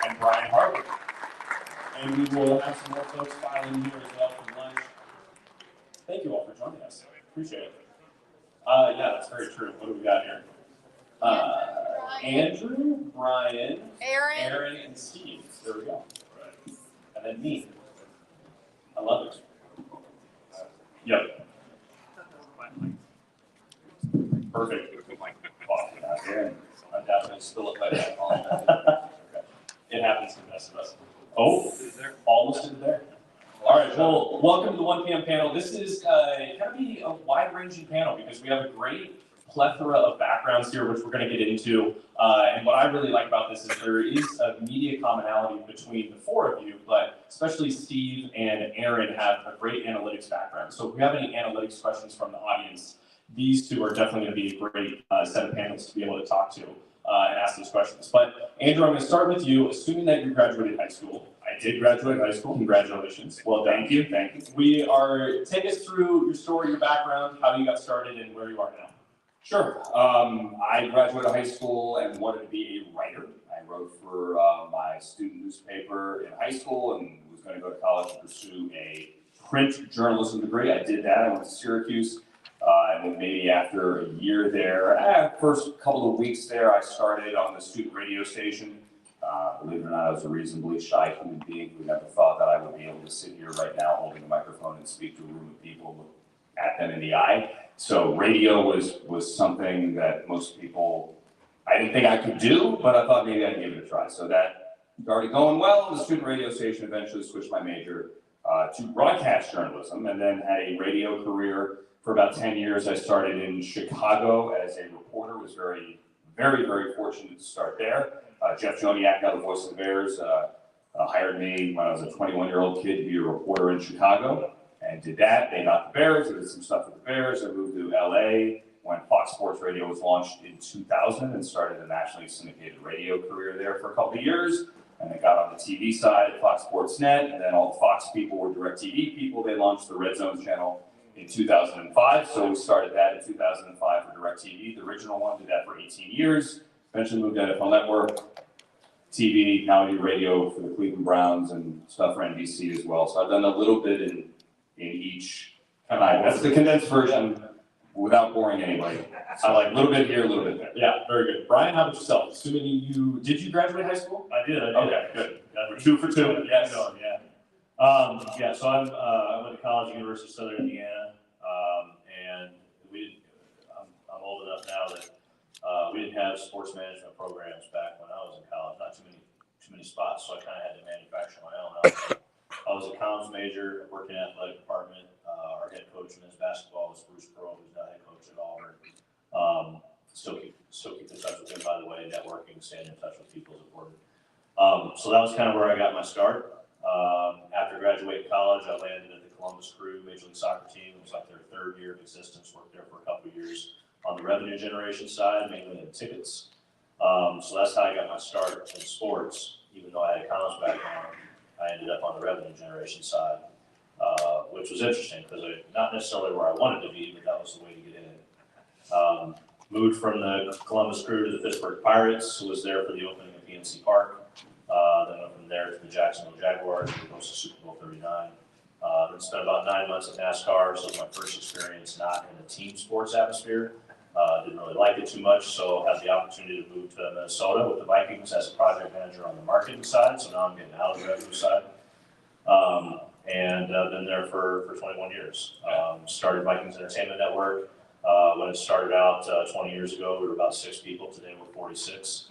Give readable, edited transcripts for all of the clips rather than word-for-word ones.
and Brian Harvey. And we will have some more folks file in here as well for lunch. Thank you all for joining us. Appreciate it. Yeah, that's very true. What do we got here? Andrew, Brian, Aaron, and Steve. There we go. And then me. I love it. Yep. Perfect. I'm definitely still at that. It happens to the best of us. Oh, all listed there. All right, well, welcome to the 1 p.m. panel. This is going to be a wide-ranging panel because we have a great plethora of backgrounds here, which we're going to get into. And what I really like about this is there is a media commonality between the four of you, but especially Steve and Aaron have a great analytics background. So if we have any analytics questions from the audience, these two are definitely going to be a great set of panels to be able to talk to and ask these questions. But Andrew, I'm going to start with you, assuming that you graduated high school. I did graduate high school. Congratulations. Well done. Thank you. Thank you. Take us through your story, your background, how you got started, and where you are now. Sure. I graduated high school and wanted to be a writer. I wrote for my student newspaper in high school and was going to go to college to pursue a print journalism degree. I did that. I went to Syracuse. And then maybe after a year there, first couple of weeks there, I started on the student radio station. Believe it or not, I was a reasonably shy human being who never thought that I would be able to sit here right now holding a microphone and speak to a room of people, look at them in the eye. So radio was something that most people, I didn't think I could do, but I thought maybe I'd give it a try. So that started going well. The student radio station eventually switched my major to broadcast journalism and then had a radio career for about 10 years. I started in Chicago as a reporter, was very, very, very fortunate to start there. Jeff Joniak, now the voice of the Bears, hired me when I was a 21-year-old kid to be a reporter in Chicago and did that. They got the Bears, I did some stuff with the Bears. I moved to LA when Fox Sports Radio was launched in 2000 and started a nationally syndicated radio career there for a couple of years. And I got on the TV side at Fox Sports Net, and then all the Fox people were DirecTV people. They launched the Red Zone channel in 2005, so we started that in 2005 for DirecTV, the original one, did that for 18 years, eventually moved to NFL Network, TV, now I do radio for the Cleveland Browns and stuff for NBC as well, so I've done a little bit in each, that's the condensed version without boring anybody. I like a little bit here, a little bit there. Yeah, very good. Brian, how about yourself? Assuming did you graduate high school? I did. Okay, good. We're 2 for 2. Yes. Yeah, so I went to college at University of Southern Indiana, and I'm old enough now that we didn't have sports management programs back when I was in college. Not too many spots, so I kind of had to manufacture my own. I was a comms major, working in the athletic department. Our head coach in men's basketball was Bruce Pearl, who's now head coach at Auburn. Still keep in touch with him, by the way. Networking, staying in touch with people is important. So that was kind of where I got my start. After graduating college, I landed at the Columbus Crew Major League Soccer team. It was like their 3rd year of existence. Worked there for a couple of years on the revenue generation side, mainly in tickets. So that's how I got my start in sports. Even though I had a comms background, I ended up on the revenue generation side, which was interesting because not necessarily where I wanted to be, but that was the way to get in. Moved from the Columbus Crew to the Pittsburgh Pirates, was there for the opening of PNC Park. Then went from there to the Jacksonville Jaguars, we hosted Super Bowl 39. Then spent about 9 months at NASCAR, so it was my first experience not in a team sports atmosphere. Didn't really like it too much, so had the opportunity to move to Minnesota with the Vikings as a project manager on the marketing side, so now I'm getting out of the revenue side. And been there for 21 years. Started Vikings Entertainment Network. When it started out 20 years ago, we were about 6 people. Today we're 46.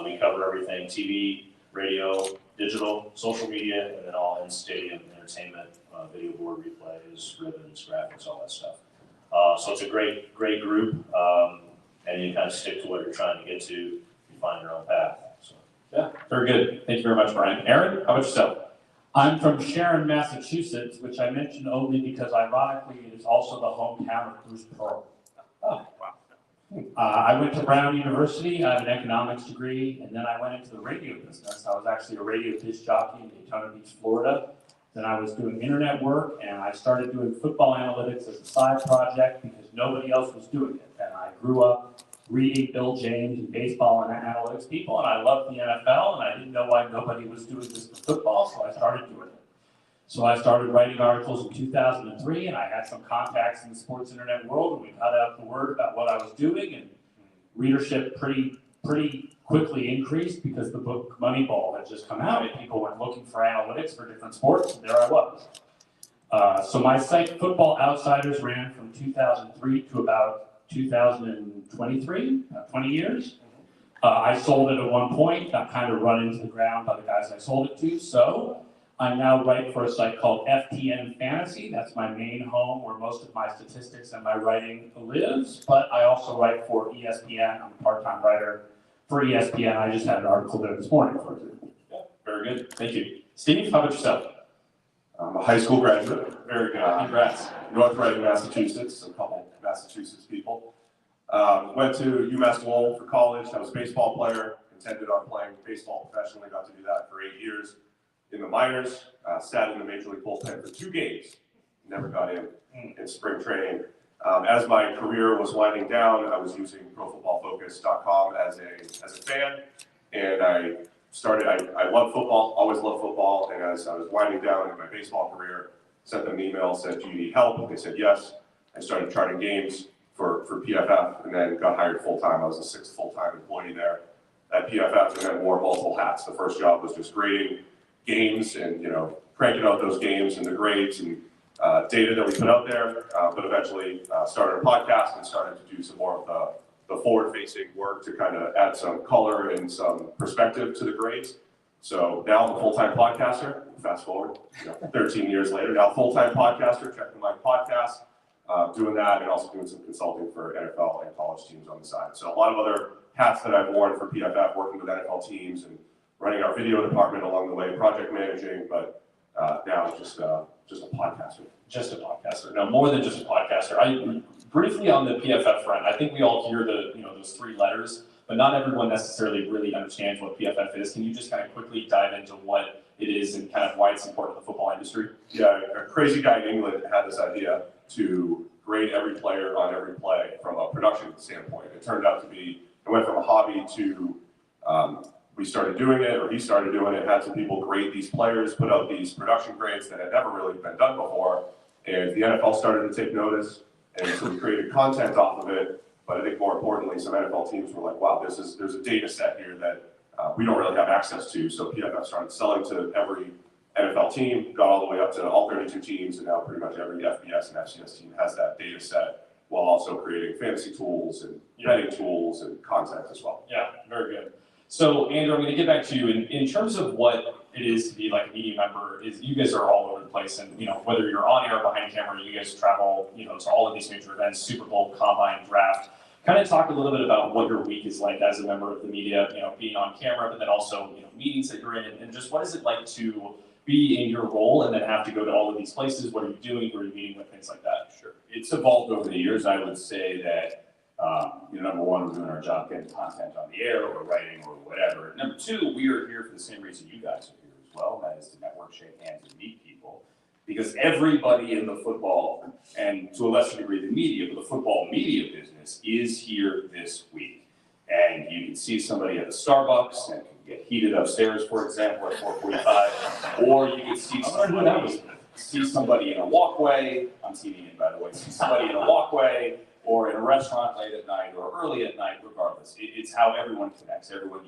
We cover everything TV, radio, digital, social media, and then all in-stadium entertainment, video board replays, ribbons, graphics, all that stuff. So it's a great group, and you kind of stick to what you're trying to get to, you find your own path. So. Yeah, very good. Thank you very much, Brian. Aaron, how about yourself? I'm from Sharon, Massachusetts, which I mention only because ironically it is also the hometown of Bruce Pearl. Oh, wow. I went to Brown University. I have an economics degree, and then I went into the radio business. I was actually a radio disc jockey in Daytona Beach, Florida. Then I was doing internet work, and I started doing football analytics as a side project because nobody else was doing it. And I grew up reading Bill James and baseball and analytics people, and I loved the NFL, and I didn't know why nobody nobody was doing this for football, so I started doing it. So I started writing articles in 2003, and I had some contacts in the sports internet world, and we got out the word about what I was doing, and readership pretty quickly increased because the book Moneyball had just come out, and people were looking for analytics for different sports, and there I was. So my site, Football Outsiders, ran from 2003 to about 2023, about 20 years. I sold it at one point, got kind of run into the ground by the guys I sold it to, so I now write for a site called FTN Fantasy. That's my main home where most of my statistics and my writing lives, but I also write for ESPN. I'm a part-time writer for ESPN. I just had an article there this morning, for example. Yeah, very good. Thank you. Steve, how about yourself? I'm a high school graduate. Very good. Congrats. North Reading, Massachusetts, a couple Massachusetts people. Went to UMass Lowell for college. I was a baseball player, intended on playing baseball professionally, got to do that for 8 years. In the minors, sat in the Major League bullpen for 2 games, never got in spring training. As my career was winding down, I was using ProFootballFocus.com as a fan, and I love football, always loved football, and as I was winding down in my baseball career, sent them an email, said, do you need help? They said yes. I started charting games for PFF, and then got hired full-time. I was the 6th full-time employee there at PFF, and then wore multiple hats. The first job was just grading games and, cranking out those games and the grades and data that we put out there, but eventually started a podcast and started to do some more of the forward-facing work to kind of add some color and some perspective to the grades. So now I'm a full-time podcaster, fast forward, 13 years later, now full-time podcaster, Check the Mic podcast, doing that and also doing some consulting for NFL and college teams on the side. So a lot of other hats that I've worn for PFF, working with NFL teams and running our video department along the way, project managing, but now just a podcaster. Just a podcaster. No, more than just a podcaster. Briefly on the PFF front, I think we all hear those 3 letters, but not everyone necessarily really understands what PFF is. Can you just kind of quickly dive into what it is and kind of why it's important to the football industry? Yeah, a crazy guy in England had this idea to grade every player on every play from a production standpoint. It turned out to be, it went from a hobby to we started doing it, or he started doing it, had some people grade these players, put out these production grades that had never really been done before, and the NFL started to take notice, and so we created content off of it, but I think more importantly, some NFL teams were like, wow, there's a data set here that we don't really have access to, so PFF started selling to every NFL team, got all the way up to all 32 teams, and now pretty much every FBS and FCS team has that data set, while also creating fantasy tools and betting tools and content as well. Yeah, very good. So, Andrew, I'm going to get back to you. In terms of what it is to be like a media member, is you guys are all over the place, and whether you're on air or behind camera, you guys travel, to all of these major events, Super Bowl, Combine, Draft. Kind of talk a little bit about what your week is like as a member of the media, being on camera, but then also meetings that you're in, and just what is it like to be in your role and then have to go to all of these places? What are you doing? Who are you meeting with? Things like that. Sure. It's evolved over the years. I would say that number one, we're doing our job getting content on the air or writing or whatever. Number two, we are here for the same reason you guys are here as well, and that is to network, shake hands, and meet people. Because everybody in the football, and to a lesser degree the media, but the football media business is here this week. And you can see somebody at the Starbucks and can get heated upstairs, for example, at 4:45, or you can see somebody in a walkway. I'm seeing it, by the way. See somebody in a walkway, or in a restaurant late at night, or early at night. Regardless, it's how everyone connects. Everyone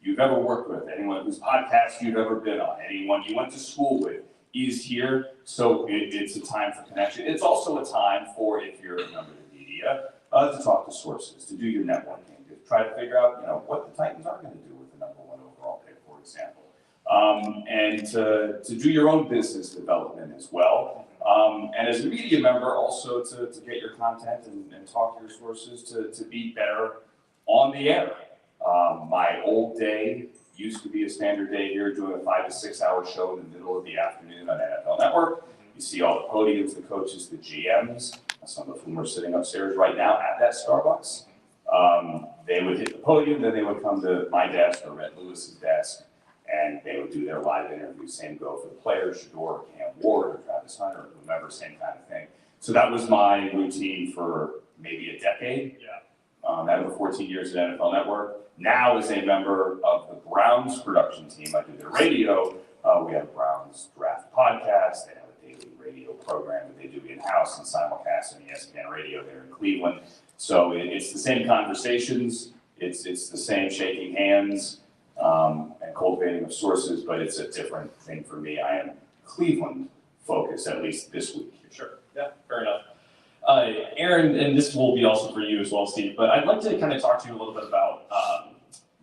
you've ever worked with, anyone whose podcast you've ever been on, anyone you went to school with, is here. So it's a time for connection. It's also a time for, if you're a member of the media, to talk to sources, to do your networking, to try to figure out, what the Titans are going to do with the number 1 overall pick, for example, and to do your own business development as well. And as a media member, also to get your content and talk to your sources to be better on the air. My old day used to be a standard day here, doing a 5 to 6 hour show in the middle of the afternoon on NFL Network. You see all the podiums, the coaches, the GMs, some of whom are sitting upstairs right now at that Starbucks. They would hit the podium, then they would come to my desk or Red Lewis's desk, and they would do their live interview. Same go for the players, Shador, Cam Ward, or Travis Hunter, or whomever, same kind of thing. So that was my routine for maybe a decade. Yeah. out of the 14 years at NFL Network. Now as a member of the Browns production team, I do their radio. We have a Browns Draft podcast. They have a daily radio program that they do in-house and simulcast on ESPN Radio there in Cleveland. So it's the same conversations. It's the same shaking hands and cultivating of sources, but it's a different thing for me. I am Cleveland focused, at least this week. Sure. Yeah, fair enough. Aaron, and this will be also for you as well, Steve, but I'd like to kind of talk to you a little bit about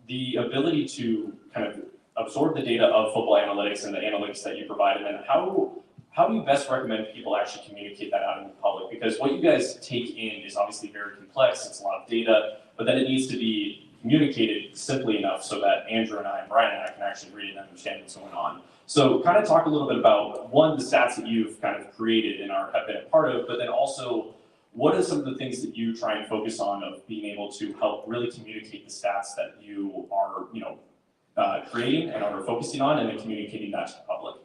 the ability to kind of absorb the data of football analytics and the analytics that you provide, and then how do you best recommend people actually communicate that out in the public? Because what you guys take in is obviously very complex, it's a lot of data, but then it needs to be communicated simply enough so that Andrew and I and Brian and I can actually read and understand what's going on. So kind of talk a little bit about, one, the stats that you've kind of created and have been a part of, but then also what are some of the things that you try and focus on of being able to help really communicate the stats that you are, creating and are focusing on, and then communicating that to the public?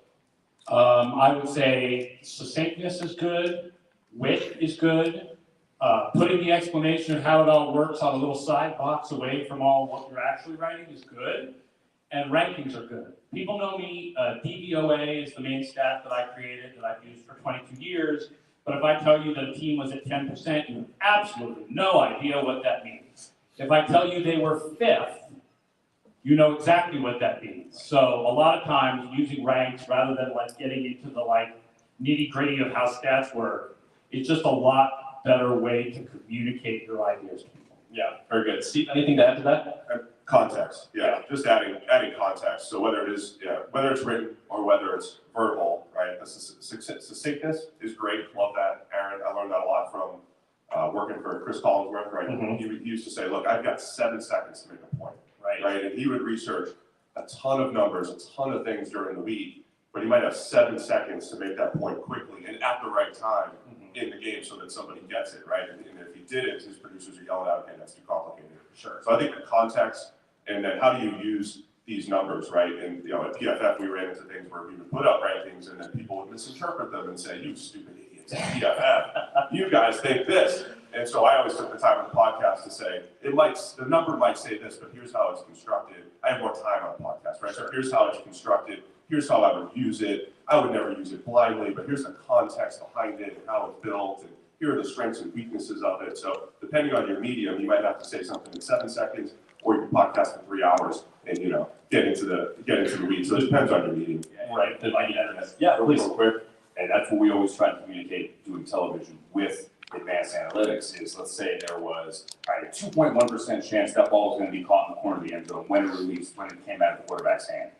I would say succinctness is good, wit is good, putting the explanation of how it all works on a little side box away from all what you're actually writing is good, and rankings are good. People know me, DVOA is the main stat that I created that I've used for 22 years, but if I tell you that a team was at 10%, you have absolutely no idea what that means. If I tell you they were 5th, you know exactly what that means. So a lot of times using ranks rather than like getting into the nitty gritty of how stats work, it's just a lot better way to communicate your ideas to people. Yeah, very good. Steve, anything to add to that? Context, yeah, just adding context. So whether it's written or whether it's verbal, right? The succinctness is great. Love that, Aaron. I learned that a lot from working for Chris Collinsworth, right? Mhm. He used to say, "Look, I've got 7 seconds to make a point." Right? And he would research a ton of numbers, a ton of things during the week, but he might have 7 seconds to make that point quickly and at the right time in the game so that somebody gets it, right? And if he didn't, his producers are yelling out, "Okay, that's too complicated." Sure. So I think the context, and then how do you use these numbers, right? And at PFF, we ran into things where we would put up rankings and then people would misinterpret them and say, "You stupid idiots at PFF, you guys think this." And so I always took the time on the podcast to say, the number might say this, but here's how it's constructed. I have more time on the podcast, right? So here's how it's constructed. Here's how I would use it. I would never use it blindly, but here's the context behind it and how it's built. And here are the strengths and weaknesses of it. So depending on your medium, you might have to say something in 7 seconds, or you can podcast for 3 hours and, get into the weeds. So it depends on your medium. Right. Yeah, real quick. And that's what we always try to communicate doing television with advanced analytics is, let's say there was a 2.1% chance that ball was going to be caught in the corner of the end zone when it released, when it came out of the quarterback's hand.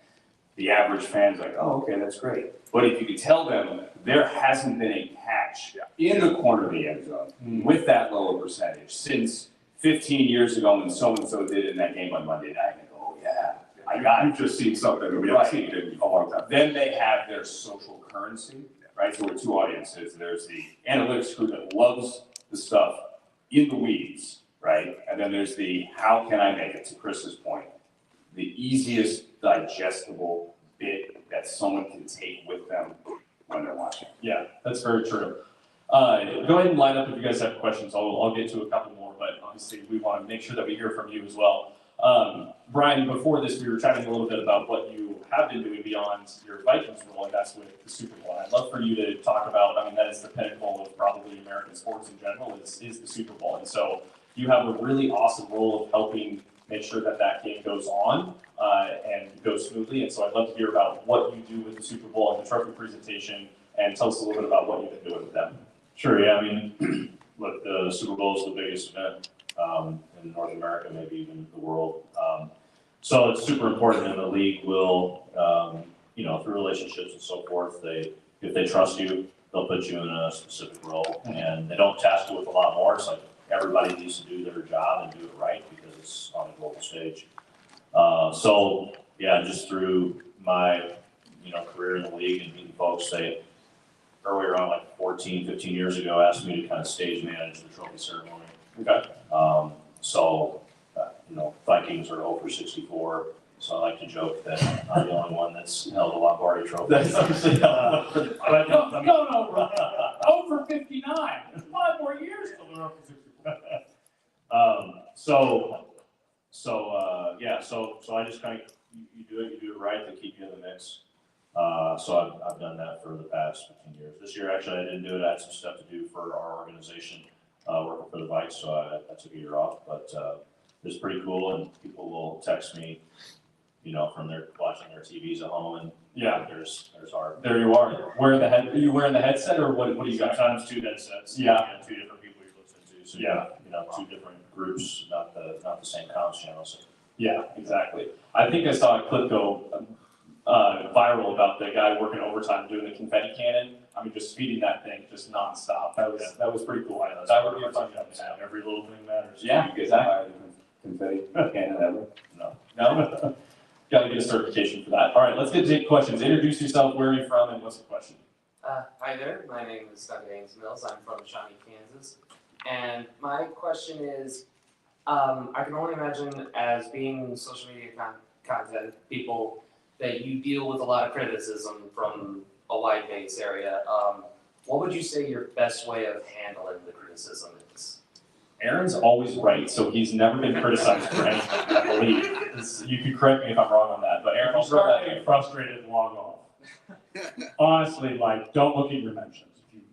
The average fan's like, "Oh, okay, that's great." But if you could tell them there hasn't been a catch in the corner of the end zone with that lower percentage since 15 years ago when so-and-so did in that game on Monday night, they go, "Oh, yeah, I got it." You've just seen something that we haven't seen in a long time. Then they have their social currency, right? So we're 2 audiences. There's the analytics crew that loves the stuff in the weeds, right? And then there's the how can I make it, to Chris's point, the easiest digestible bit that someone can take with them when they're watching. Yeah, that's very true. Go ahead and line up if you guys have questions. I'll get to a couple more, but obviously we want to make sure that we hear from you as well. Brian, before this, we were chatting a little bit about what you have been doing beyond your Vikings role, and that's with the Super Bowl. I'd love for you to talk about, that is the pinnacle of probably American sports in general, is the Super Bowl. And so you have a really awesome role of helping make sure that that game goes on and goes smoothly. And so I'd love to hear about what you do with the Super Bowl and the trophy presentation, and tell us a little bit about what you've been doing with them. Sure, yeah, look, the Super Bowl is the biggest event in North America, maybe even the world. So it's super important, and the league will, through relationships and so forth, if they trust you, they'll put you in a specific role, and they don't task you with a lot more. It's like everybody needs to do their job and do it right because it's on a global stage. So yeah, just through my, career in the league and meeting folks, they earlier on, 14, 15 years ago, asked me to kind of stage manage the trophy ceremony. Okay. Vikings are 0 for 64, so I like to joke that I'm the only one that's held a Lombardi trophy. That's obviously No, bro. Over 59. 5 more years till they're over 60. So I just kind of, you do it right, they keep you in the mix. So I've done that for the past 15 years. This year, actually, I didn't do it. I had some stuff to do for our organization, working for the Vikes, so I took a year off. But it's pretty cool, and people will text me, from their watching their TVs at home, and there's our. There you are. Are you wearing the headset, or what do you got? Sometimes two headsets. Yeah. And two different people you listen to. So Yeah. two different groups, not the same comms channels. Yeah, exactly. I think I saw a clip go viral about the guy working overtime doing the confetti cannon. I mean, just feeding that thing just nonstop. That was pretty cool. That would be a fun job to have. Every little thing matters. Yeah, You guys exactly. buy the confetti cannon ever? No? Gotta get a certification for that. All right, let's get to questions. Introduce yourself, where are you from, and what's the question? Hi there, my name is Doug Ames Mills. I'm from Shawnee, Kansas. And my question is, I can only imagine as being social media content people that you deal with a lot of criticism from a wide base area. What would you say your best way of handling the criticism is? Aaron's always right, so he's never been criticized for anything, I believe. You can correct me if I'm wrong on that, but Aaron, If you start getting frustrated, log off. Honestly, don't look at your mentions.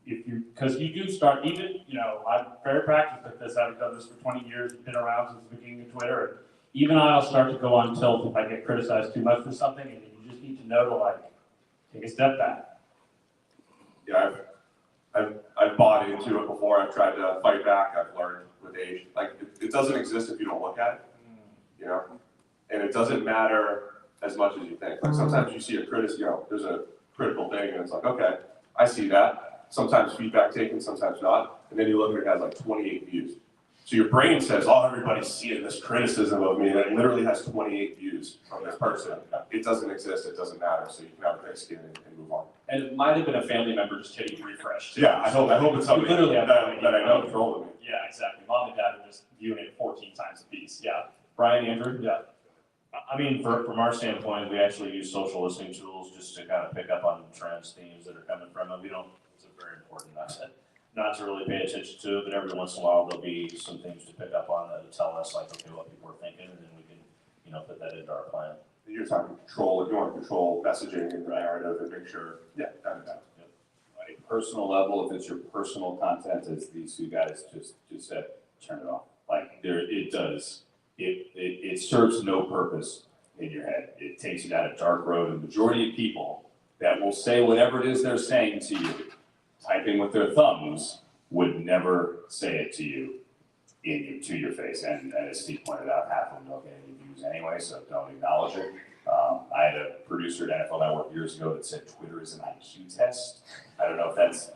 Because you do start, even, I'm very practiced at this, I've done this for 20 years, been around since the beginning of Twitter, and even I'll start to go on tilt if I get criticized too much for something, and you just need to know to take a step back. Yeah, I've bought into it before. I've tried to fight back. I've learned with age. It doesn't exist if you don't look at it, And it doesn't matter as much as you think. Sometimes you see a there's a critical thing, and it's like, okay, I see that. Sometimes feedback taken, sometimes not. And then you look at it, it has like 28 views. So your brain says, oh, everybody's seeing this criticism of me, and it literally has 28 views from this person. It doesn't exist, it doesn't matter, so you can have a thick skin and move on. And it might have been a family member just hitting refresh. Yeah, I hope it's somebody Literally have that I know controlling me. Yeah, exactly. Mom and dad are just viewing it 14 times a piece. Yeah. Brian, Andrew? Yeah. I mean, from our standpoint, we actually use social listening tools just to kind of pick up on trends, themes that are coming from them. It's very important not to really pay attention to it, but every once in a while there'll be some things to pick up on that will tell us what people are thinking, and then we can, put that into our plan. You're talking control, if you want to control messaging and narrative and make sure, that. On a personal level, if it's your personal content, as these two guys just said, turn it off. It serves no purpose in your head. It takes you down a dark road. The majority of people that will say whatever it is they're saying to you, typing with their thumbs, would never say it to you to your face. And as Steve pointed out, half of them don't get any views anyway, so don't acknowledge it. I had a producer at NFL Network years ago that said Twitter is an IQ test. I don't know if that's,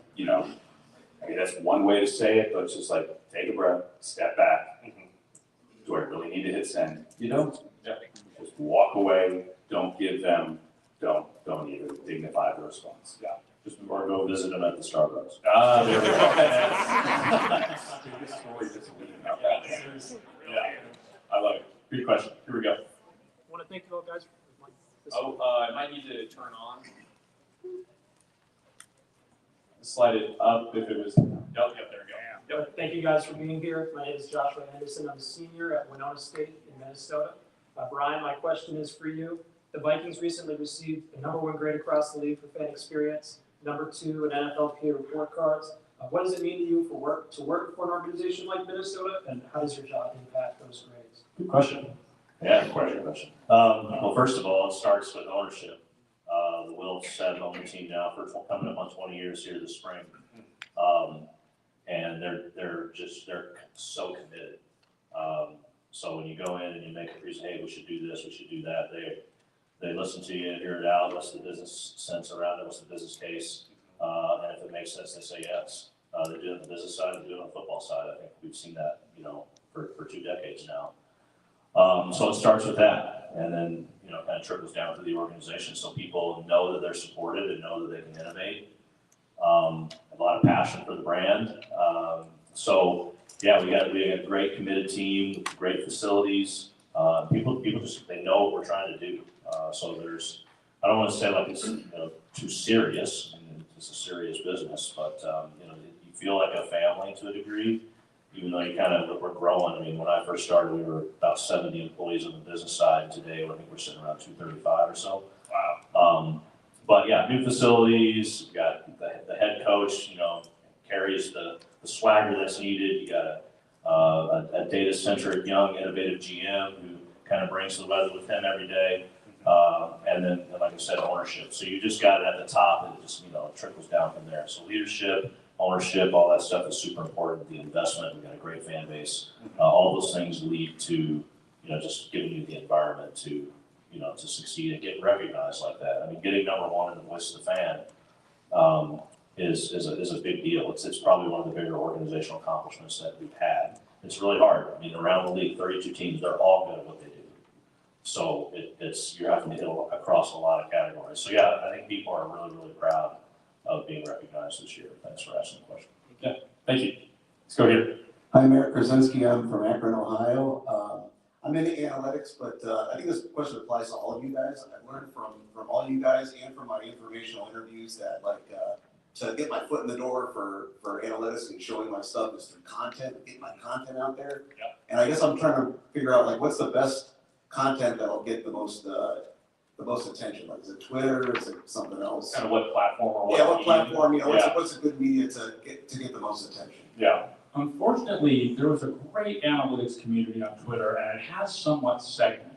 that's one way to say it, but it's just like, take a breath, step back. Do I really need to hit send? You don't. Yeah. Just walk away. Don't give them. Don't even dignify the response. Yeah. Just or go visit them at the Starbucks. There we go. Yeah. I love it. Good question. Here we go. I want to thank you all guys. I might need to turn on. Slide it up if it was. Yep, there we go. Yep. Thank you guys for being here. My name is Joshua Anderson. I'm a senior at Winona State in Minnesota. Brian, my question is for you. The Vikings recently received the #1 grade across the league for fan experience, #2 in NFLPA report cards. What does it mean to you to work for an organization like Minnesota, and how does your job impact those grades? Good question. Yeah, question. Well, first of all, it starts with ownership. The Wills have owned the team now for coming up on 20 years here this spring. And they're so committed. So when you go in and you make a presentation, hey, we should do this, we should do that, they listen to you, hear it out, what's the business sense around it, what's the business case, and if it makes sense, they say yes. They do it on the business side, they do it on the football side. I think we've seen that, for 2 decades now. So it starts with that, and then, kind of trickles down to the organization, so people know that they're supported and know that they can innovate. A lot of passion for the brand. So yeah, we got a great committed team, great facilities. People just, they know what we're trying to do. So I don't want to say like it's too serious. I mean, it's a serious business, but you feel like a family to a degree, even though you kind of, we're growing. I mean, when I first started, we were about 70 employees on the business side. Today, I think we're sitting around 235 or so. Wow. But yeah, new facilities, we got the head coach, carries the swagger that's needed. You got a data-centric, young, innovative GM who kind of brings the weather with him every day. And then, like I said, ownership. So you just got it at the top, and it just, it trickles down from there. So leadership, ownership, all that stuff is super important. The investment, we've got a great fan base. All those things lead to, just giving you the environment to, to succeed and get recognized like that. I mean, getting number one in the voice of the fan is a big deal. It's probably one of the bigger organizational accomplishments that we've had. It's really hard. I mean, around the league, 32 teams, they're all good at what they do. So you're having to hit across a lot of categories. So yeah, I think people are really, really proud of being recognized this year. Thanks for asking the question. Yeah, thank you. Let's go here. Hi, I'm Eric Krasinski. I'm from Akron, Ohio. I'm into analytics, but I think this question applies to all of you guys. I've learned from all you guys and from my informational interviews that to get my foot in the door for analytics and showing my stuff is through content, get my content out there. Yeah. And I guess I'm trying to figure out what's the best content that'll get the most attention. Is it Twitter? Is it something else? Kind of what platform or what? Yeah, what platform? Yeah. What's a good media to get the most attention? Yeah. Unfortunately, there was a great analytics community on Twitter, and it has somewhat segmented.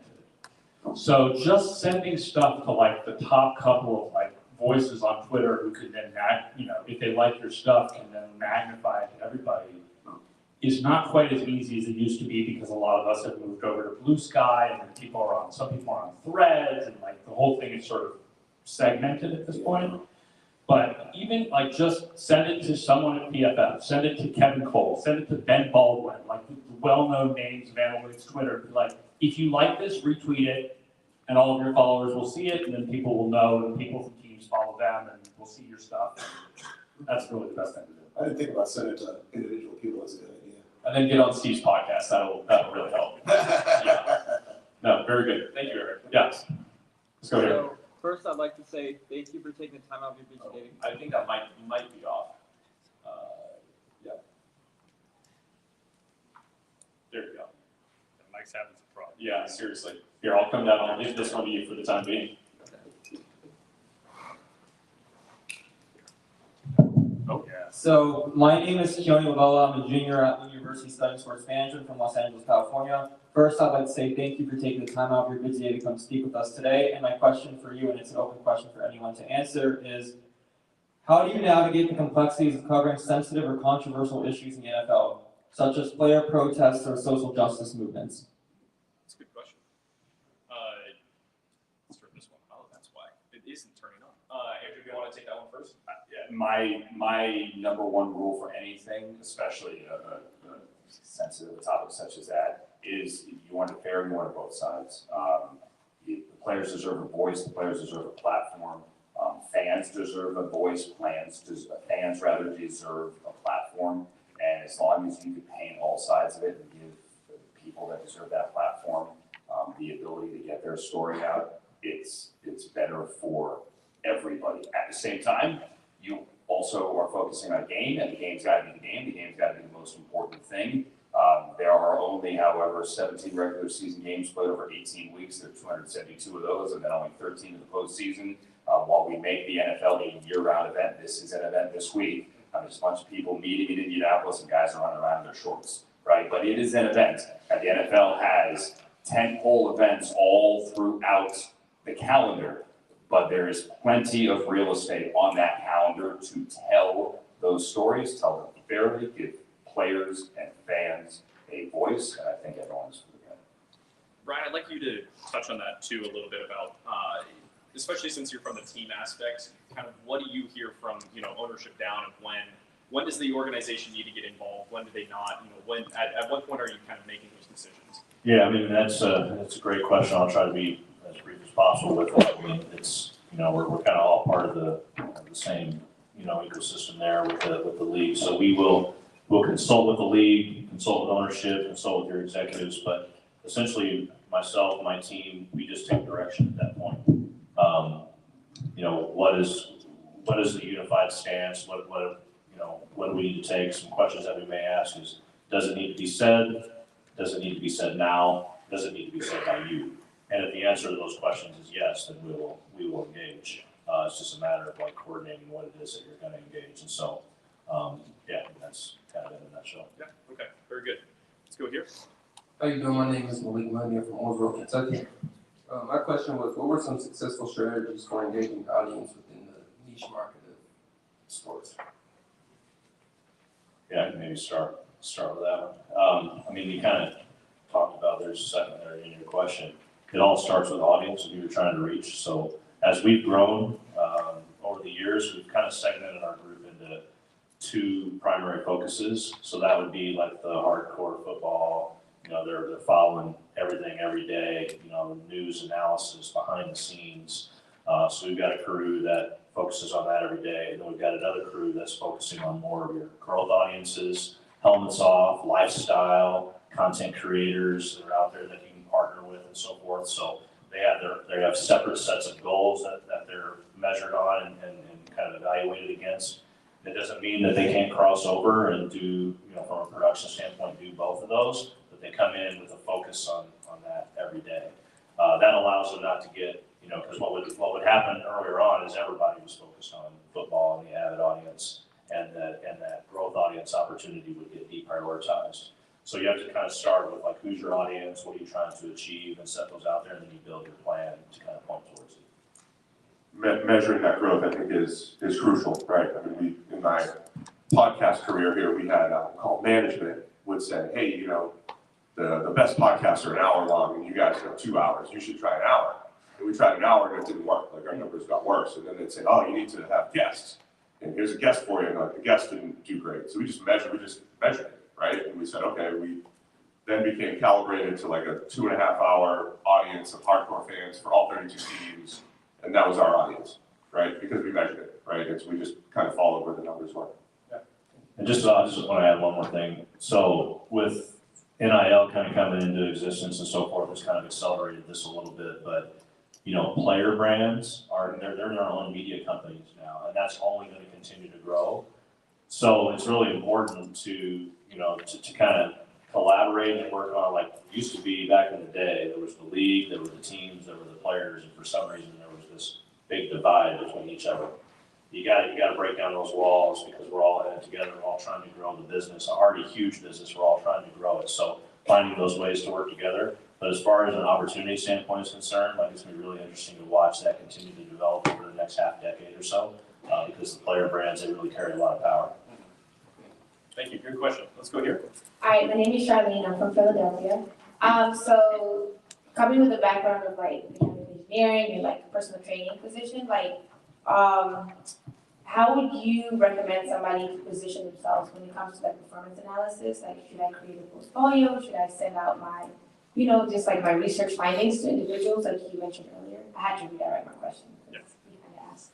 So just sending stuff to the top couple of voices on Twitter who could then, if they like your stuff, can then magnify it to everybody, is not quite as easy as it used to be, because a lot of us have moved over to Blue Sky, and then some people are on Threads, and the whole thing is sort of segmented at this point. But even just send it to someone at PFF, send it to Kevin Cole, send it to Ben Baldwin, the well-known names of analytics Twitter. If you like this, retweet it, and all of your followers will see it, and then people will know, and people from teams follow them, and will see your stuff. That's really the best thing to do. I didn't think about sending it to individual people as a good idea. And then get on Steve's podcast. That'll really help. Yeah. No, very good. Thank you, Eric. Yes. Let's go here. So, first, I'd like to say thank you for taking the time out of your busy day. I think you might be off. Yeah. There you go. Mike's having some problems. Yeah, seriously. Here, I'll come down. I'll leave this one to you for the time being. Oh, yeah. So, my name is Keone Lavella. I'm a junior at the University studying sports management from Los Angeles, California. First, I'd like to say thank you for taking the time out of your busy day to come speak with us today. And my question for you, and it's an open question for anyone to answer, is how do you navigate the complexities of covering sensitive or controversial issues in the NFL, such as player protests or social justice movements? That's a good question. Let's turn this one. Oh, that's why. It isn't turning on. Andrew, do you want to take that one first? Yeah, my number one rule for anything, especially a sensitive topic such as that, is you want it fair, you want it both sides. The players deserve a voice, the players deserve a platform. Fans deserve a voice, fans deserve a platform. And as long as you can paint all sides of it and give the people that deserve that platform the ability to get their story out, it's better for everybody. At the same time, you also are focusing on a game, and the game's got to be the game. The game's got to be the most important thing. There are only, however, 17 regular season games played over 18 weeks. There are 272 of those, and then only 13 in the postseason. While we make the NFL a year-round event, this is an event this week. There's a bunch of people meeting in Indianapolis, and guys are running around in their shorts, right? But it is an event, and the NFL has 10 whole events all throughout the calendar. But there is plenty of real estate on that calendar to tell those stories, tell them fairly, give players and fans a voice, and I think everyone's for the good. Brian, I'd like you to touch on that too a little bit about, especially since you're from the team aspect, kind of what do you hear from ownership down, and when does the organization need to get involved? When do they not? When at what point are you kind of making those decisions? Yeah, I mean, that's a great question. I'll try to be as brief as possible with it. I mean, it's, we're kind of all part of the same, ecosystem there with the league. So we'll consult with the league, consult with ownership, consult with your executives, but essentially myself and my team, we just take direction at that point. What is the unified stance? What do we need to take? Some questions that we may ask is Does it need to be said? Does it need to be said now? Does it need to be said by you? And if the answer to those questions is yes, then we will engage. It's just a matter of like coordinating what it is that you're going to engage. And so, yeah, that's kind of in a nutshell. Yeah, okay, very good. Let's go here. How you doing? My name is Malik Munir from Owensboro, Kentucky. My question was, what were some successful strategies for engaging the audience within the niche market of sports? Yeah, I can maybe start with that one. I mean, you kind of talked about there's a secondary in your question. It all starts with audience that you're trying to reach. So as we've grown over the years, we've kind of segmented our group into two primary focuses. So that would be like the hardcore football. You know, they're following everything every day. You know, news analysis behind the scenes. So we've got a crew that focuses on that every day, and then we've got another crew that's focusing on more of your growth audiences, helmets off, lifestyle, content creators that are out there that you can partner with and so forth. So they have separate sets of goals that they're measured on and kind of evaluated against. It doesn't mean that they can't cross over and do, you know, from a production standpoint, do both of those, but they come in with a focus on that every day. That allows them not to get, you know, because what would happen earlier on is everybody was focused on football and the avid audience, and that growth audience opportunity would get deprioritized. So you have to kind of start with like, who's your audience, what are you trying to achieve, and set those out there, and then you build your plan to kind of point towards it. Measuring that growth, I think, is crucial, right? I mean, in my podcast career here, we had call management would say, hey, you know, the best podcasts are an hour long, and you guys are 2 hours. You should try an hour. And we tried an hour, and it didn't work. Like, our numbers got worse. And then they'd say, oh, you need to have guests. And here's a guest for you. And like, the guest didn't do great. So we just measured it, right? And we said, okay, we then became calibrated to like a 2.5 hour audience of hardcore fans for all 32 teams. And that was our audience, right? Because we measured it, right? And so we just kind of followed where the numbers were. Yeah. And I just want to add one more thing. So with NIL kind of coming into existence and so forth, it's kind of accelerated this a little bit, but you know, player brands they're their own media companies now, and that's only going to continue to grow. So it's really important to, you know, to kind of collaborate and work on, like it used to be back in the day. There was the league, there were the teams, there were the players, and for some reason there was this big divide between each other. You got to break down those walls, because we're all in it together. We're all trying to grow the business, an already huge business. We're all trying to grow it. So finding those ways to work together. But as far as an opportunity standpoint is concerned, like, it's going to be really interesting to watch that continue to develop over the next half decade or so, because the player brands, they really carry a lot of power. Thank you. Good question. Let's go here. Hi, my name is Charlene. I'm from Philadelphia. So coming with a background of like mechanical engineering and like personal training position, like how would you recommend somebody to position themselves when it comes to like performance analysis? Like, should I create a portfolio? Should I send out my, you know, just like my research findings to individuals, like you mentioned earlier? I had to rewrite my question because you kind of asked.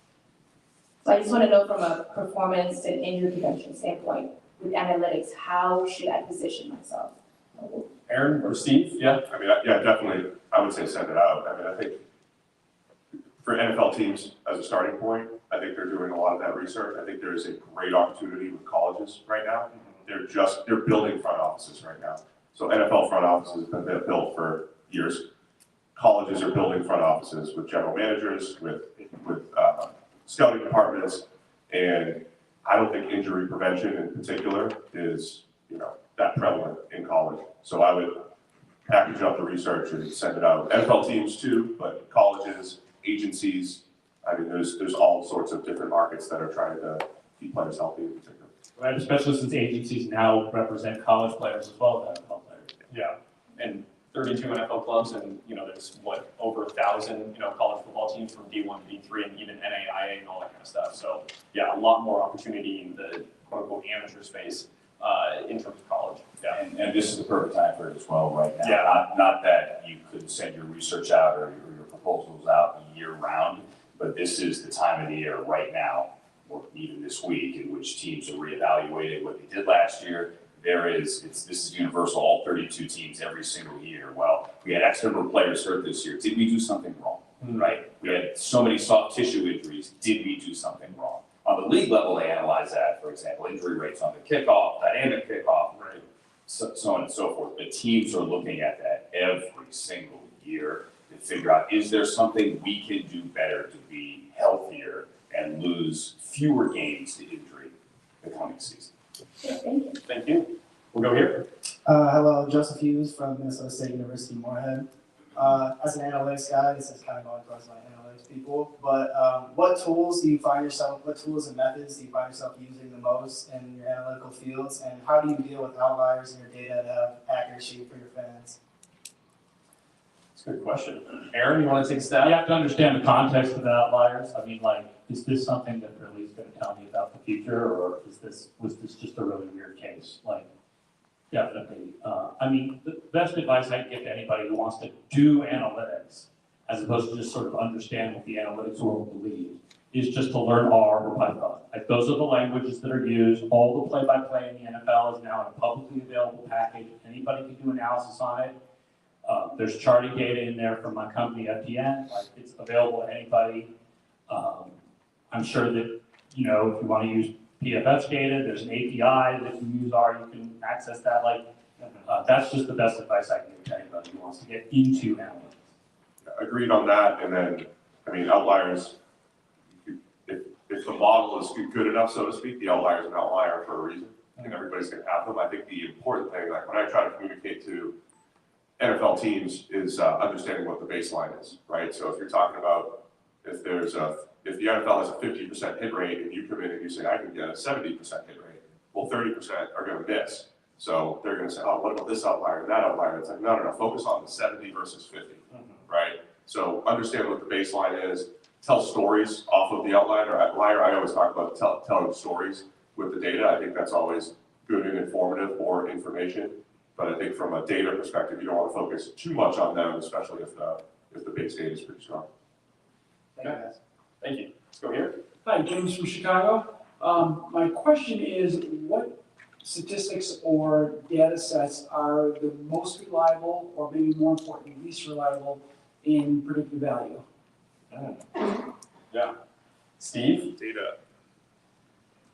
So I just want to know, from a performance and injury prevention standpoint, with analytics, how should I position myself? Aaron or Steve? Yeah. I mean, yeah, definitely, I would say send it out. I mean, I think for NFL teams as a starting point, I think they're doing a lot of that research. I think there is a great opportunity with colleges right now. They're building front offices right now. So NFL front offices have been built for years. Colleges are building front offices with general managers, with scouting departments, and I don't think injury prevention in particular is, you know, that prevalent in college. So I would package up the research and send it out. NFL teams too, but colleges, agencies, I mean, there's all sorts of different markets that are trying to keep players healthy in particular. Right, especially since agencies now represent college players as well as NFL players. Yeah. And 32 NFL clubs, and you know, there's what, over 1,000, you know, college football teams from D1 to D3, and even NAIA and all that kind of stuff. So yeah, a lot more opportunity in the quote unquote amateur space in terms of college. Yeah. And this is the perfect time for it as well right now. Yeah. Not that you could send your research out or your proposals out year round, but this is the time of the year right now, or even this week, in which teams are reevaluating what they did last year. This is universal, all 32 teams every single year. Well, we had X number of players hurt this year. Did we do something wrong? Right? We had so many soft tissue injuries. Did we do something wrong? On the league level, they analyze that. For example, injury rates on the kickoff, dynamic kickoff, right? so on and so forth. But teams are looking at that every single year to figure out, is there something we can do better to be healthier and lose fewer games to injury the coming season? Yeah, thank you. Thank you. We'll go here. Hello, Joseph Hughes from Minnesota State University Moorhead. As an analytics guy, this is kind of going towards my analytics people, but what tools and methods do you find yourself using the most in your analytical fields, and how do you deal with outliers in your data to have accuracy for your fans? That's a good question. Aaron, you want to take a stab? You have to understand the context of the outliers. I mean, like, is this something that really is going to tell me about the future, or was this just a really weird case? Like, definitely. I mean, the best advice I can give to anybody who wants to do analytics, as opposed to just sort of understand what the analytics world believes, is just to learn R or Python. Like, those are the languages that are used. All the play-by-play in the NFL is now in a publicly available package. Anybody can do analysis on it. There's charting data in there from my company, FTN. Like, it's available to anybody. I'm sure that, you know, if you want to use PFF data, there's an API that you use R, you can access that. Like, that's just the best advice I can give to anybody who wants to get into analytics. Agreed on that, and then, I mean, outliers, if the model is good enough, so to speak, the outlier is an outlier for a reason. I think everybody's gonna have them. I think the important thing, like when I try to communicate to NFL teams, is understanding what the baseline is, right? So if you're talking about, if the NFL has a 50% hit rate and you come in and you say, I can get a 70% hit rate, well, 30% are gonna miss. So they're gonna say, oh, what about this outlier and that outlier? It's like, no, focus on the 70 versus 50, right? So understand what the baseline is, tell stories off of the outlier. I always talk about telling stories with the data. I think that's always good and informative or information. But I think from a data perspective, you don't want to focus too much on them, especially if the base data is pretty strong. Thank you, guys. Thank you. Let's go here. Hi, James from Chicago. My question is, what statistics or data sets are the most reliable, or maybe more importantly, least reliable in predictive value? Yeah. Steve? Data.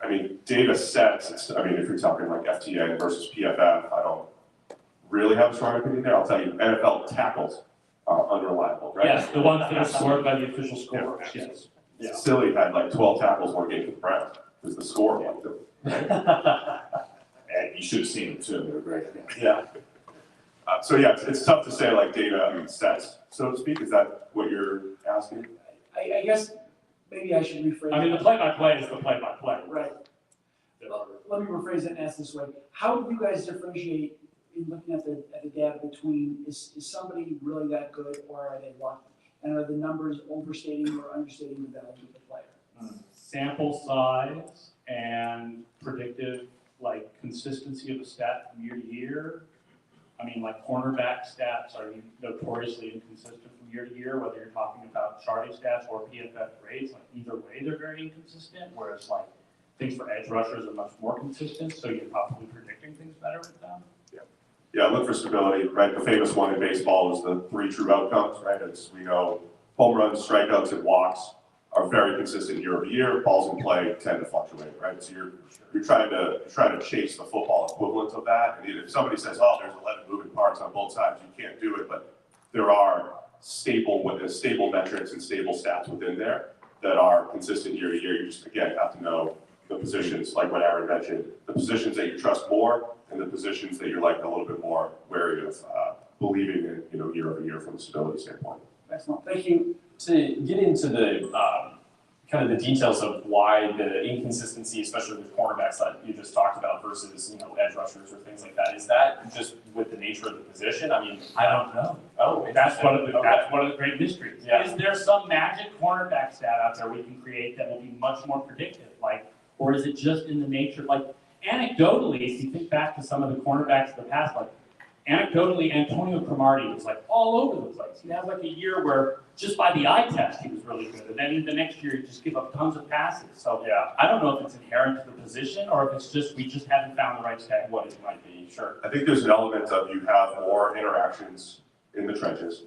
I mean, data sets, if you're talking like FTN versus PFF, I don't really have a strong opinion there. I'll tell you, NFL tackles are unreliable, right? Yes, the ones that are scored by the official scorers, yes. Yeah. Silly had like 12 tackles one game for the Browns, because the score liked them. And you should have seen them too, they were great. Yeah. So yeah, it's tough to say like data sets, so to speak. Is that what you're asking? I guess maybe I should rephrase. I mean, the play-by-play is the play-by-play. Right. Let me rephrase it and ask this way. How do you guys differentiate in looking at the data between, is somebody really that good, or are they lucky? And are the numbers overstating or understating the value of the player? Sample size and predictive, like, consistency of a stat from year to year. I mean, like, cornerback stats are notoriously inconsistent from year to year, whether you're talking about charting stats or PFF grades. Like, either way, they're very inconsistent, whereas, like, things for edge rushers are much more consistent, so you're probably predicting things better with them. Yeah, look for stability, right? The famous one in baseball is the 3 true outcomes, right? As we know, home runs, strikeouts, and walks are very consistent year over year. Balls in play tend to fluctuate, right? So you're trying to chase the football equivalent of that. And if somebody says, oh, there's 11 moving parts on both sides, you can't do it. But there are stable metrics and stable stats within there that are consistent year to year. You just, again, have to know the positions, like what Aaron mentioned, the positions that you trust more and the positions that you're like a little bit more wary of believing in, year over year from a stability standpoint. Excellent, thank you. To get into the kind of the details of why the inconsistency, especially with cornerbacks that you just talked about versus, edge rushers or things like that, is that just with the nature of the position? I mean, I don't know. Oh, That's one of the great mysteries. Yeah. Is there some magic cornerback stat out there we can create that will be much more predictive? Like, or is it just in the nature, like, anecdotally, if you think back to some of the cornerbacks of the past, like, anecdotally, Antonio Cromartie was like all over the place. He had like a year where just by the eye test he was really good, and then the next year he just give up tons of passes. So yeah, I don't know if it's inherent to the position or if it's just we just haven't found the right stat. What it might be, sure. I think there's an element of you have more interactions in the trenches,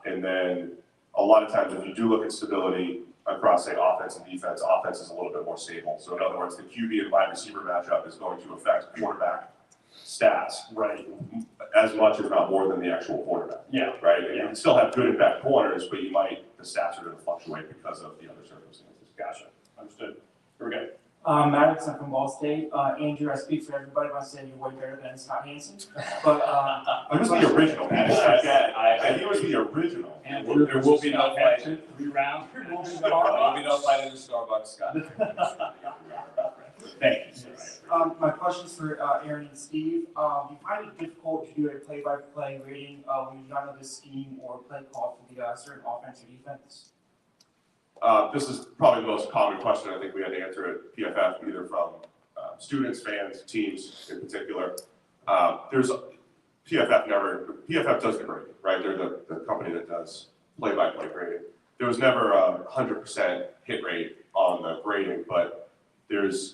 and then a lot of times if you do look at stability across, say, offense and defense, offense is a little bit more stable. So in other words, the QB and wide receiver matchup is going to affect quarterback stats, right, as much if not more than the actual quarterback. Yeah. Right, and you can still have good and bad corners, but the stats are gonna fluctuate because of the other circumstances. Gotcha. Understood. Here we go. Maddox, I'm from Ball State. Andrew, I speak for everybody by saying you're way better than Scott Hansen. But He was the original, man. He was the original. There will be no fight. 3 rounds. There will be no fight in the Starbucks, Scott. Thank you. my question's for Aaron and Steve. Do you find it difficult to do a play-by-play rating when you don't know the scheme or play call for the certain offense or defense? This is probably the most common question I think we had to answer at PFF, either from students, fans, teams in particular. PFF does the grading, right? They're the company that does play-by-play grading. There was never a 100% hit rate on the grading, but there's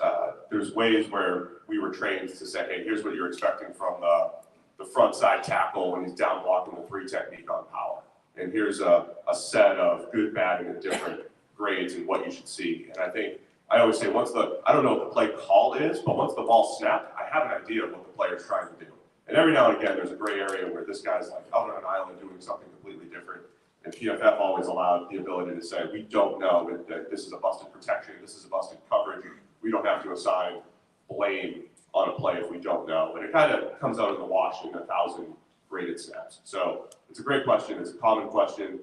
ways where we were trained to say, hey, here's what you're expecting from the front side tackle when he's down blocking the 3 technique on power. And here's a set of good, bad, and indifferent grades and what you should see. And I always say I don't know what the play call is, but once the ball snapped, I have an idea of what the player's trying to do. And every now and again, there's a gray area where this guy's like out on an island doing something completely different. And PFF always allowed the ability to say, we don't know that this is a busted protection, this is a busted coverage. We don't have to assign blame on a play if we don't know. And it kind of comes out in the wash in 1,000 graded snaps. So it's a great question. It's a common question.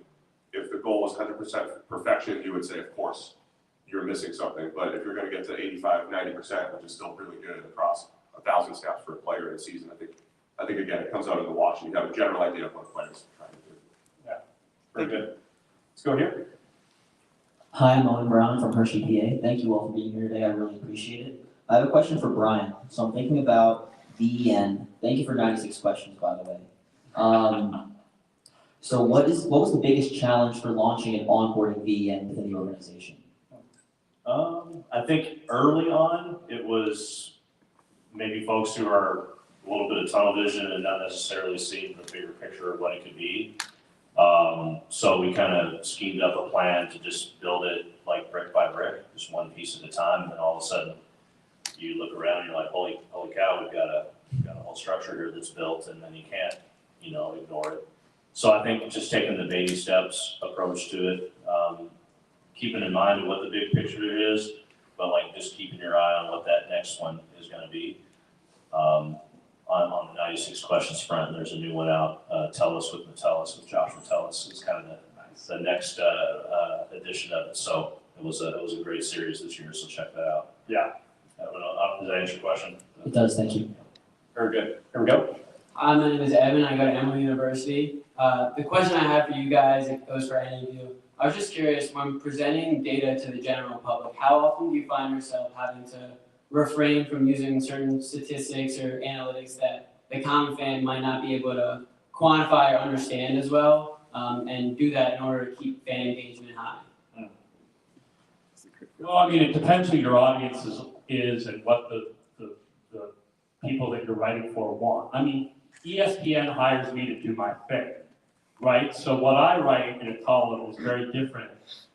If the goal was 100% perfection, you would say, of course, you're missing something. But if you're going to get to 85, 90%, which is still really good across 1,000 snaps for a player in a season, I think again, it comes out in the wash and you have a general idea of what the player's trying to do. Yeah, very good. Let's go here. Hi, I'm Owen Brown from Hershey, PA. Thank you all for being here today. I really appreciate it. I have a question for Brian. So I'm thinking about VEN. Thank you for 96 questions, by the way. So what was the biggest challenge for launching and onboarding VEN within the organization? I think early on, it was maybe folks who are a little bit of tunnel vision and not necessarily seeing the bigger picture of what it could be. So we kind of schemed up a plan to just build it like brick by brick, just one piece at a time, and then all of a sudden you look around and you're like, holy cow, we've got a whole structure here that's built, and then you can't, ignore it. So I think just taking the baby steps approach to it, keeping in mind what the big picture is, but like just keeping your eye on what that next one is going to be. On the 96 questions front, there's a new one out, Tellus with Metellus, with Josh Metellus. It's kind of the next edition of it. So it was a great series this year, so check that out. Yeah. Does that answer your question? It does, thank you. Very good. Here we go. Hi, my name is Evan. I go to Emory University. The question I have for you guys, it goes for any of you. I was just curious, when presenting data to the general public, how often do you find yourself having to refrain from using certain statistics or analytics that the common fan might not be able to quantify or understand as well, and do that in order to keep fan engagement high? Well, I mean, it depends who your audience is and what the people that you're writing for want. I mean, ESPN hires me to do my thing, right? So what I write in a column is very different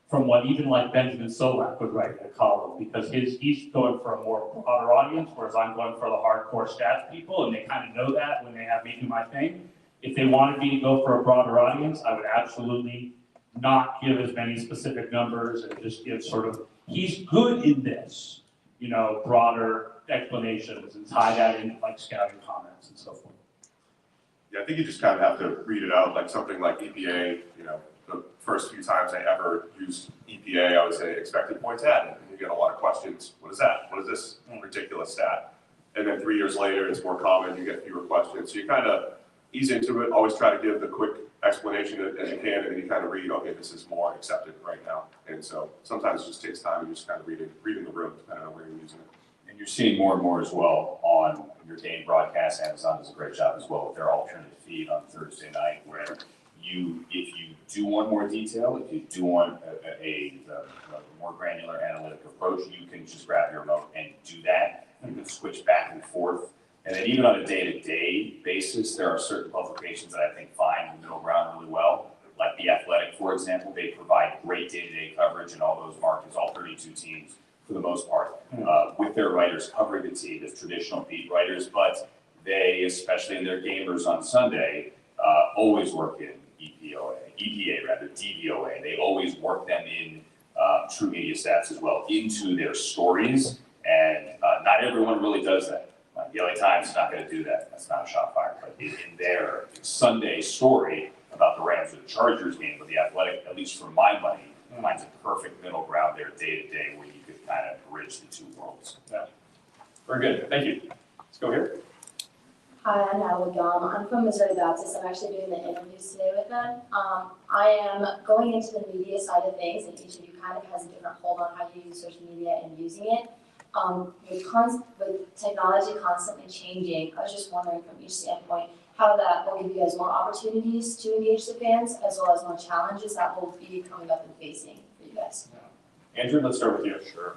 from what even like Benjamin Solak would write in a column, because he's going for a more broader audience, whereas I'm going for the hardcore stats people, and they kind of know that when they have me do my thing. If they wanted me to go for a broader audience, I would absolutely not give as many specific numbers and just give sort of, he's good in this, broader explanations and tie that into like scouting comments and so forth. Yeah, I think you just kind of have to read it out, like something like EPA, the first few times I ever used EPA, I would say expected points added, and you get a lot of questions. What is that? What is this ridiculous stat? And then 3 years later, it's more common, you get fewer questions. So you kind of ease into it, always try to give the quick explanation as you can, and then you kind of read, okay, this is more accepted right now. And so sometimes it just takes time, and you just kind of reading the room, depending on where you're using it. And you're seeing more and more as well on your game broadcast. Amazon does a great job as well with their alternate feed on Thursday night, where if you do want more detail, if you do want a more granular analytic approach, you can just grab your remote and do that. You can switch back and forth. And then even on a day-to-day basis, there are certain publications that I think find the middle ground really well. Like The Athletic, for example, they provide great day-to-day coverage in all those markets, all 32 teams for the most part, with their writers covering the team as traditional beat writers. But they, especially in their gamers on Sunday, always work in DVOA. They always work them in True Media Stats as well into their stories, and not everyone really does that. The LA Times is not going to do that. That's not a shot fired. But in their Sunday story about the Rams or the Chargers game, but the Athletic, at least for my money, finds a perfect middle ground there day to day where you could kind of bridge the two worlds. Yeah. Very good. Thank you. Let's go here. Hi, I'm Natalie Gum. I'm from Missouri Baptist. I'm actually doing the interviews today with them. I am going into the media side of things, and each of you kind of has a different hold on how you use social media and using it. With technology constantly changing, I was just wondering from each standpoint how that will give you guys more opportunities to engage the fans, as well as more challenges that will be coming up and facing for you guys. Andrew, let's start with you. Sure.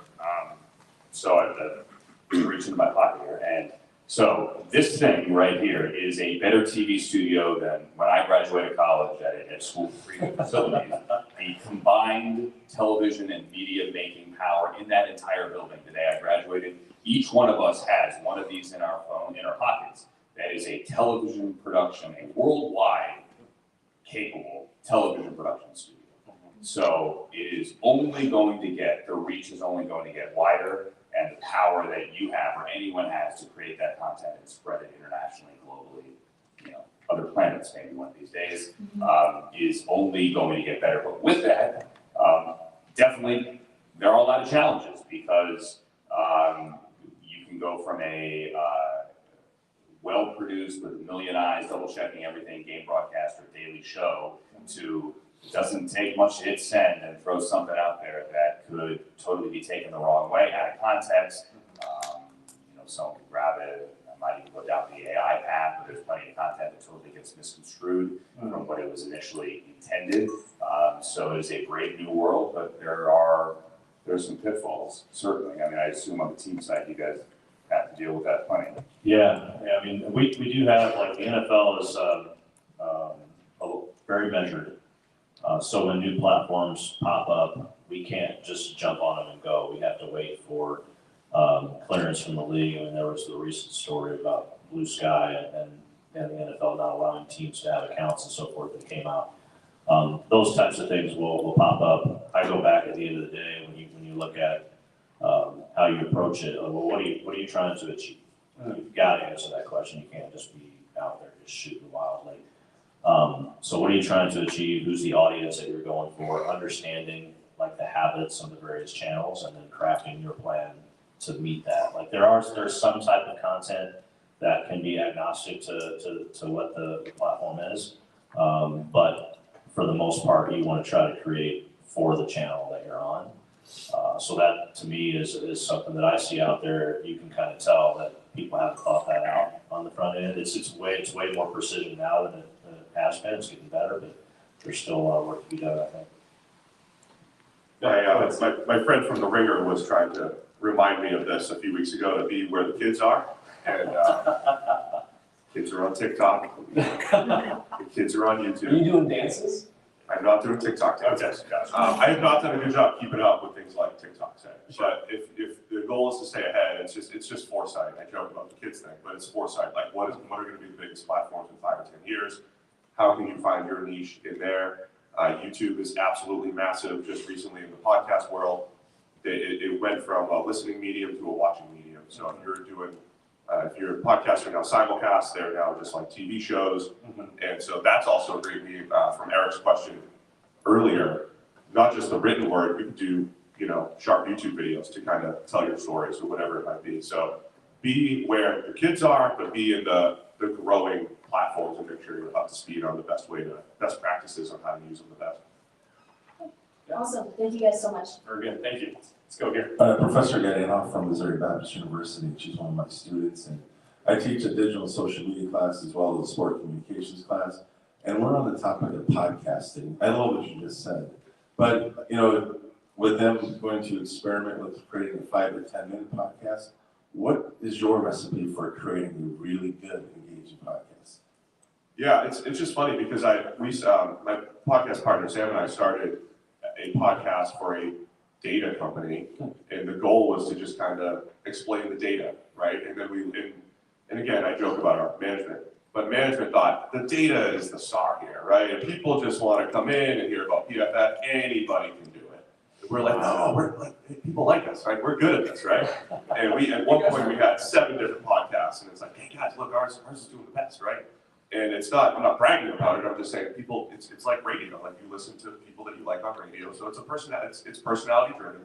So I'm reaching in my pocket here, and so this thing right here is a better TV studio than when I graduated college at school for free facilities. The combined television and media making power in that entire building the day I graduated. Each one of us has one of these in our phone, in our pockets. That is a television production, a worldwide capable television production studio. So it is only going to get, the reach is only going to get wider, and the power that you have or anyone has to create that content and spread it internationally, globally, other planets maybe one of these days, is only going to get better. But with that, definitely there are a lot of challenges because you can go from a well-produced with a million eyes, double-checking everything, game broadcast or daily show to it doesn't take much to hit send and throw something out there that could totally be taken the wrong way, out of context. Someone could grab it, might even go down the AI path, but there's plenty of content that totally gets misconstrued from what it was initially intended. So it is a brave new world, but there's some pitfalls, certainly. I mean, I assume on the team side, you guys have to deal with that plenty. Yeah, I mean, we do have, like, the NFL is very measured. So when new platforms pop up, we can't just jump on them and go. We have to wait for clearance from the league. I mean, there was the recent story about Blue Sky and the NFL not allowing teams to have accounts and so forth that came out. Those types of things will pop up. I go back at the end of the day when you look at how you approach it. Well, what are you trying to achieve? You've got to answer that question. You can't just be out there just shooting wildly. So what are you trying to achieve? Who's the audience that you're going for? Understanding like the habits of the various channels and then crafting your plan to meet that. Like there's some type of content that can be agnostic to what the platform is. But for the most part, you want to try to create for the channel that you're on. So that to me is something that I see out there. You can kind of tell that people haven't thought that out on the front end. It's way more precision now than it has been. It's getting better, but there's still a lot of work to be done, I think. My friend from The Ringer was trying to remind me of this a few weeks ago, to be where the kids are. And kids are on TikTok. The kids are on YouTube. Are you doing dances? I'm not doing TikTok dances. I have not done a good job keeping up with things like TikTok. But if the goal is to stay ahead, it's just foresight. I joke about the kids thing, but it's foresight. Like what are going to be the biggest platforms in 5 or 10 years? How can you find your niche in there? YouTube is absolutely massive. Just recently in the podcast world, it went from a listening medium to a watching medium. So if you're podcasting now simulcast, they're now just like TV shows. And so that's also a great lead from Eric's question earlier. Not just the written word, you can do sharp YouTube videos to kind of tell your stories or whatever it might be. So be where the kids are, but be in the growing platforms and make sure you're up to speed on the best practices on how to use them the best. Awesome. Thank you guys so much. Very good. Thank you. Let's go here. Professor Gadena from Missouri Baptist University. She's one of my students, and I teach a digital social media class as well as a sport communications class. And we're on the topic of podcasting. I love what you just said, but with them going to experiment with creating a 5 or 10 minute podcast, what is your recipe for creating a really good, engaging podcast? Yeah, it's just funny because my podcast partner Sam and I started a podcast for a data company, and the goal was to just kind of explain the data, right? And then and again, I joke about our management, but management thought the data is the star here, right? And people just want to come in and hear about PFF, anybody can do it. We're like, no, we're like, people like us, right? We're good at this, right? And we, at one point, we had 7 different podcasts, and it's like, hey guys, look, ours is doing the best, right? And it's not, I'm not bragging about it, I'm just saying people, it's like radio, like you listen to people that you like on radio, so it's it's personality driven,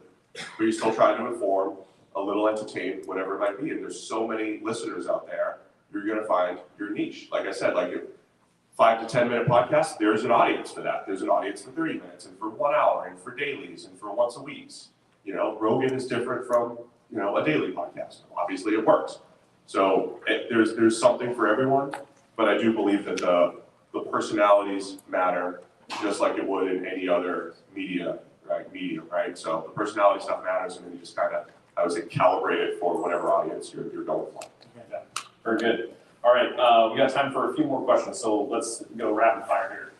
but you still try to inform, a little entertain, whatever it might be, and there's so many listeners out there, you're gonna find your niche. Like I said, like 5 to 10 minute podcasts, there's an audience for that. There's an audience for 30 minutes and for 1 hour and for dailies and for once a week. You know, Rogan is different from, you know, a daily podcast. Obviously it works. So there's something for everyone, but I do believe that the personalities matter just like it would in any other media, right? So the personality stuff matters, and then you just kind of, I would say, calibrate it for whatever audience you're going for. Very good. All right, we got time for a few more questions, so let's go rapid fire here.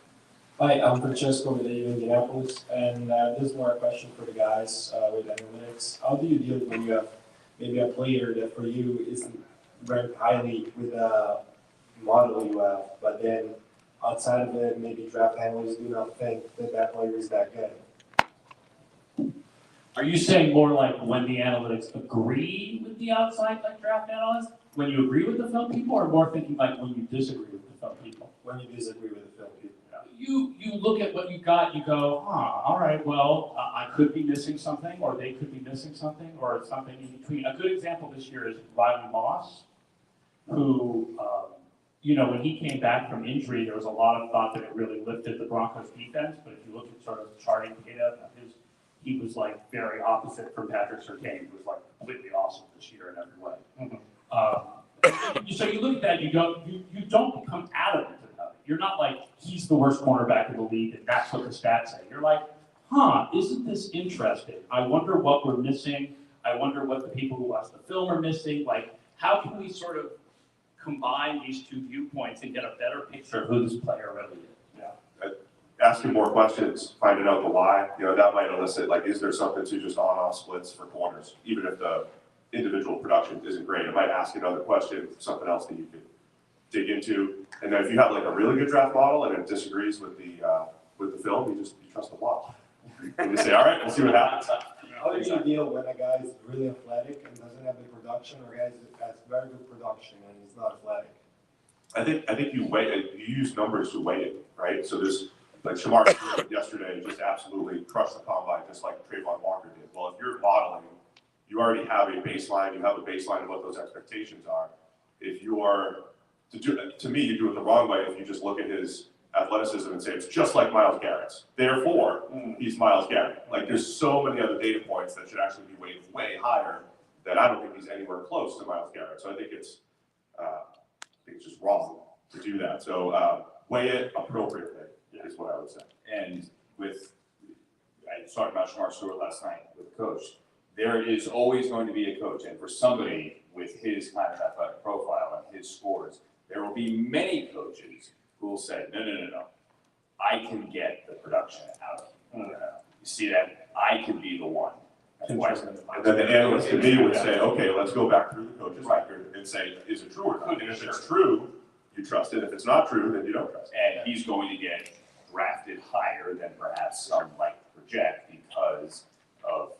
Hi, I'm Francesco with AU Indianapolis, and this is more a question for the guys with analytics. How do you deal when you have maybe a player that for you isn't ranked highly with a model you have, but then outside of it, maybe draft analysts do not think that that player is that good? Are you saying more like when the analytics agree with the outside like draft analysts? When you agree with the film people, or more thinking like when you disagree with the film people? When you disagree with the film people. You look at what you got, you go, all right, well, I could be missing something, or they could be missing something, or something in between. A good example this year is Riley Moss, who, you know, when he came back from injury, there was a lot of thought that it really lifted the Broncos defense, but if you look at sort of charting data, he was like very opposite from Patrick Surtain, who was like completely awesome this year in every way. So you look at that, you don't become adamant about it. You're not like, he's the worst cornerback in the league and that's what the stats say. You're like, isn't this interesting? I wonder what we're missing. I wonder what the people who watch the film are missing. Like, how can we sort of combine these two viewpoints and get a better picture of who this player really is? Yeah. Asking more questions, finding out the why, you know, that might elicit, like, is there something to just on-off splits for corners, even if the individual production isn't great? It might ask another question, something else that you could dig into. And then if you have like a really good draft model and it disagrees with the film, you trust the plot. And you say, all right, we'll see what happens. How do you deal when a guy is really athletic and doesn't have the production, or a guy has very good production and he's not athletic? I think you use numbers to weigh it, right? So there's like Shamar yesterday just absolutely crushed the combine just like Trayvon Walker did. Well, if you're modeling, you already have a baseline. You have a baseline of what those expectations are. If you are to me, you do it the wrong way if you just look at his athleticism and say it's just like Myles Garrett's. Therefore, he's Myles Garrett. Like there's so many other data points that should actually be weighed way higher that I don't think he's anywhere close to Myles Garrett. So I think it's just wrong to do that. So weigh it appropriately is what I would say. And I was talking about Shamar Stewart last night with the coach. There is always going to be a coach, and for somebody with his kind of athletic profile and his scores, there will be many coaches who will say, no, I can get the production out of you. You see that? I can be the one. And then the analyst to me would say, okay, let's go back through the coach's record and say, is it true or not? And if it's true, you trust it. If it's not true, then you don't trust it. And he's going to get drafted higher than perhaps some might project because of